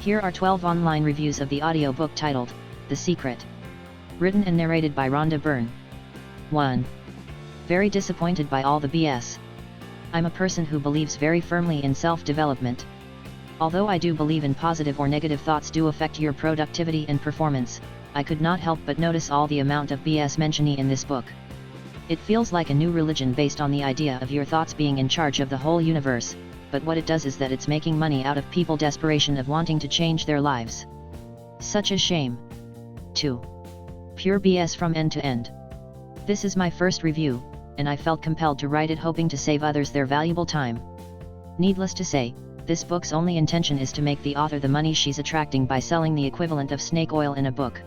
Here are 12 online reviews of the audiobook titled, The Secret. Written and narrated by Rhonda Byrne. 1. Very disappointed by all the BS. I'm a person who believes very firmly in self-development. Although I do believe in positive or negative thoughts do affect your productivity and performance, I could not help but notice all the amount of BS mentioned in this book. It feels like a new religion based on the idea of your thoughts being in charge of the whole universe, but what it does is that it's making money out of people desperation of wanting to change their lives. Such a shame. 2. Pure BS from end to end. This is my first review, and I felt compelled to write it hoping to save others their valuable time. Needless to say, this book's only intention is to make the author the money she's attracting by selling the equivalent of snake oil in a book.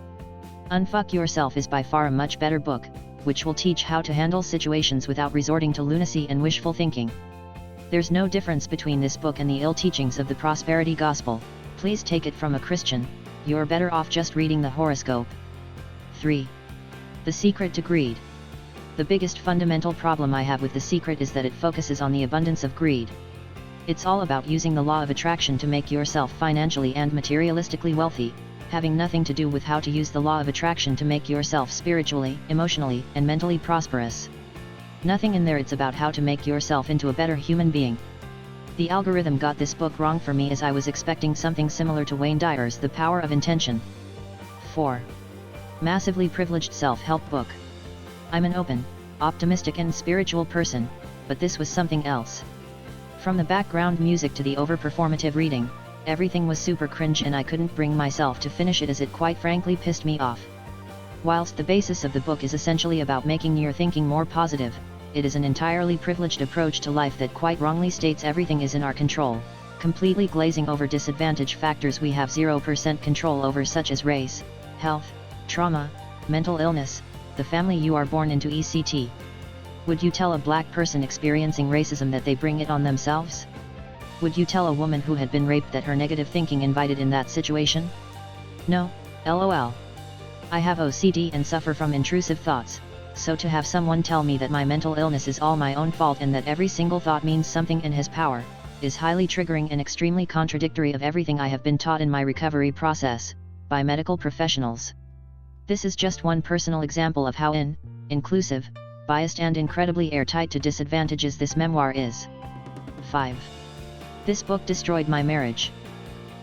Unfuck Yourself is by far a much better book, which will teach how to handle situations without resorting to lunacy and wishful thinking. There's no difference between this book and the ill teachings of the prosperity gospel. Please take it from a Christian, you're better off just reading the horoscope. 3. The Secret to Greed. The biggest fundamental problem I have with The Secret is that it focuses on the abundance of greed. It's all about using the law of attraction to make yourself financially and materialistically wealthy, having nothing to do with how to use the law of attraction to make yourself spiritually, emotionally, and mentally prosperous. Nothing in there. It's about how to make yourself into a better human being. The algorithm got this book wrong for me, as I was expecting something similar to Wayne Dyer's The Power of Intention. 4. Massively privileged self-help book. I'm an open, optimistic and spiritual person, but this was something else. From the background music to the over-performative reading, everything was super cringe and I couldn't bring myself to finish it as it quite frankly pissed me off. Whilst the basis of the book is essentially about making your thinking more positive, it is an entirely privileged approach to life that quite wrongly states everything is in our control, completely glazing over disadvantage factors we have 0% control over, such as race, health, trauma, mental illness, the family you are born into, etc. Would you tell a black person experiencing racism that they bring it on themselves? Would you tell a woman who had been raped that her negative thinking invited in that situation? No, lol. I have OCD and suffer from intrusive thoughts, so to have someone tell me that my mental illness is all my own fault and that every single thought means something in his power, is highly triggering and extremely contradictory of everything I have been taught in my recovery process, by medical professionals. This is just one personal example of how inclusive, biased and incredibly airtight to disadvantages this memoir is. 5. This book destroyed my marriage.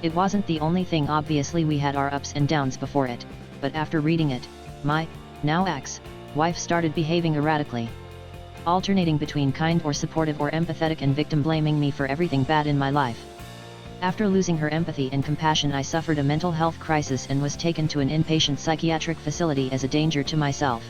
It wasn't the only thing. Obviously we had our ups and downs before it, but after reading it, my, now ex-wife started behaving erratically. Alternating between kind or supportive or empathetic and victim blaming me for everything bad in my life. After losing her empathy and compassion, I suffered a mental health crisis and was taken to an inpatient psychiatric facility as a danger to myself.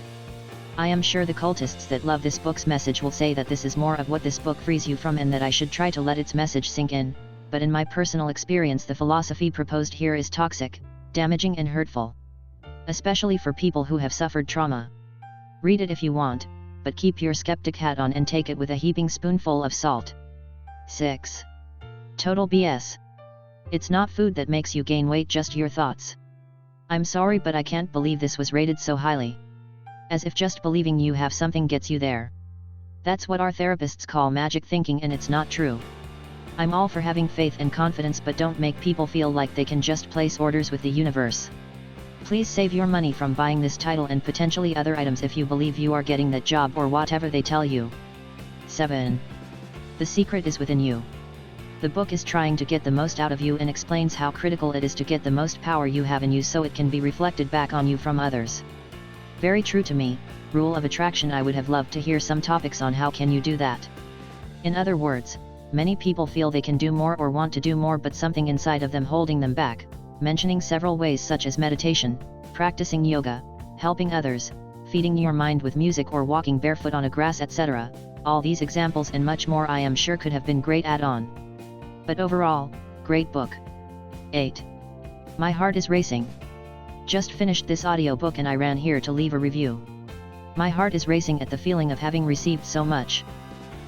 I am sure the cultists that love this book's message will say that this is more of what this book frees you from and that I should try to let its message sink in, but in my personal experience the philosophy proposed here is toxic, damaging and hurtful. Especially for people who have suffered trauma. Read it if you want, but keep your skeptic hat on and take it with a heaping spoonful of salt. 6. Total BS. It's not food that makes you gain weight, just your thoughts. I'm sorry, but I can't believe this was rated so highly. As if just believing you have something gets you there. That's what our therapists call magic thinking, and it's not true. I'm all for having faith and confidence, but don't make people feel like they can just place orders with the universe. Please save your money from buying this title and potentially other items if you believe you are getting that job or whatever they tell you. 7. The Secret is within you. The book is trying to get the most out of you and explains how critical it is to get the most power you have in you so it can be reflected back on you from others. Very true to me, rule of attraction. I would have loved to hear some topics on how can you do that. In other words, many people feel they can do more or want to do more, but something inside of them holding them back, mentioning several ways such as meditation, practicing yoga, helping others, feeding your mind with music or walking barefoot on a grass, etc. All these examples and much more I am sure could have been great add-on. But overall, great book. 8. My heart is racing. Just finished this audiobook and I ran here to leave a review. My heart is racing at the feeling of having received so much.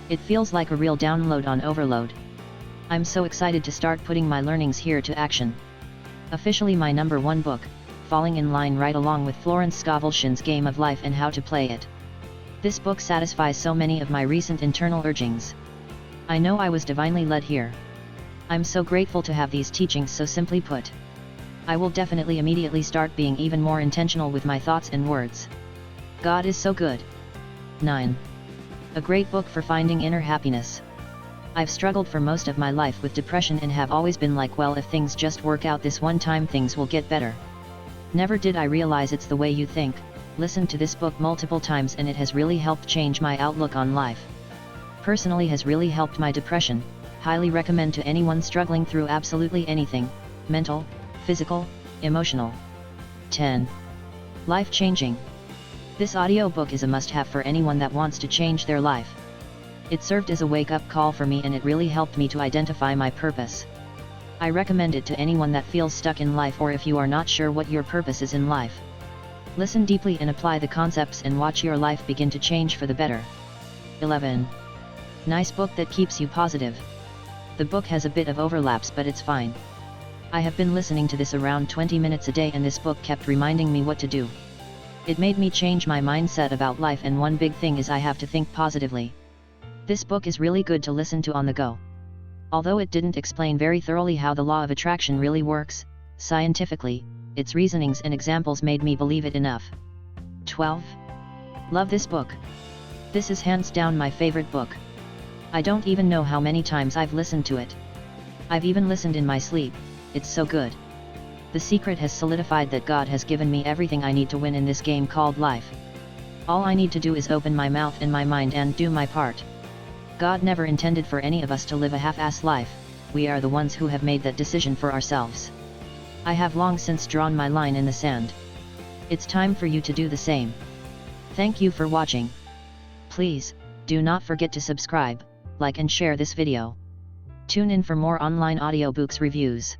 It feels like a real download on overload. I'm so excited to start putting my learnings here to action. Officially my number 1 book, falling in line right along with Florence Scovelshion's Game of Life and How to Play It. This book satisfies so many of my recent internal urgings. I know I was divinely led here. I'm so grateful to have these teachings so simply put. I will definitely immediately start being even more intentional with my thoughts and words. God is so good. 9. A great book for finding inner happiness. I've struggled for most of my life with depression and have always been like, well, if things just work out this one time, things will get better. Never did I realize it's the way you think. Listened to this book multiple times and it has really helped change my outlook on life. Personally has really helped my depression. Highly recommend to anyone struggling through absolutely anything, mental, physical, emotional. 10. Life-changing. This audiobook is a must-have for anyone that wants to change their life. It served as a wake-up call for me and it really helped me to identify my purpose. I recommend it to anyone that feels stuck in life or if you are not sure what your purpose is in life. Listen deeply and apply the concepts and watch your life begin to change for the better. 11. Nice book that keeps you positive. The book has a bit of overlaps but it's fine. I have been listening to this around 20 minutes a day and this book kept reminding me what to do. It made me change my mindset about life, and one big thing is I have to think positively. This book is really good to listen to on the go. Although it didn't explain very thoroughly how the law of attraction really works, scientifically, its reasonings and examples made me believe it enough. 12. Love this book. This is hands down my favorite book. I don't even know how many times I've listened to it. I've even listened in my sleep, it's so good. The secret has solidified that God has given me everything I need to win in this game called life. All I need to do is open my mouth and my mind and do my part. God never intended for any of us to live a half-ass life, we are the ones who have made that decision for ourselves. I have long since drawn my line in the sand. It's time for you to do the same. Thank you for watching. Please, do not forget to subscribe, like and share this video. Tune in for more online audiobooks reviews.